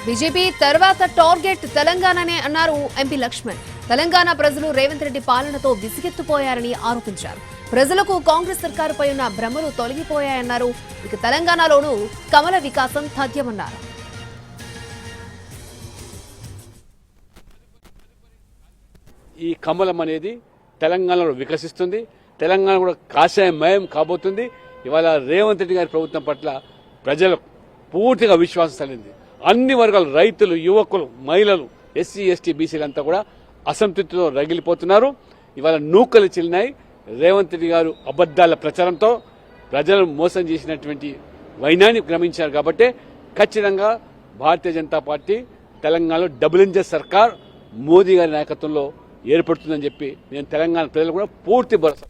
BJP తర్వాత target తెలంగాణనే అన్నారు MP Laxman. Telangana ప్రజలు రేవంత్ రెడ్డి పాలనతో విసిగెత్తిపోయారని ఆరోపించారు. ప్రజలకు కాంగ్రెస్ సర్కారుపై ఉన్న భ్రమలు తొలగిపోయాయన్నారు. ఇక తెలంగాణలోనూ కమల వికాసం తథ్యమన్నారు. ఈ కమలం అనేది తెలంగాణలో వికసిస్తుంది. తెలంగాణ కూడా కాషాయమయం కాబోతుంది. ఇవాళ రేవంత్ రెడ్డి గారి ప్రభుత్వం పట్ల ప్రజలకు పూర్తిగా విశ్వాసం కలిగింది. అన్ని వర్గాలు, రైతులు, యువకులు, మహిళలు, ఎస్సీ ఎస్టీ బీసీలంతా కూడా అసంతృప్తితో రగిలిపోతున్నారు. ఇవాళ నూకలు చెల్లినాయి. రేవంత్ రెడ్డి గారు అబద్దాల ప్రచారంతో ప్రజలను మోసం చేసినటువంటి వైనాన్ని గమనించారు. కాబట్టి ఖచ్చితంగా భారతీయ జనతా పార్టీ తెలంగాణలో డబుల్ ఇంజిన్ సర్కార్ మోదీ గారి నాయకత్వంలో ఏర్పడుతుందని చెప్పి నేను తెలంగాణ ప్రజలు కూడా పూర్తి భరోసా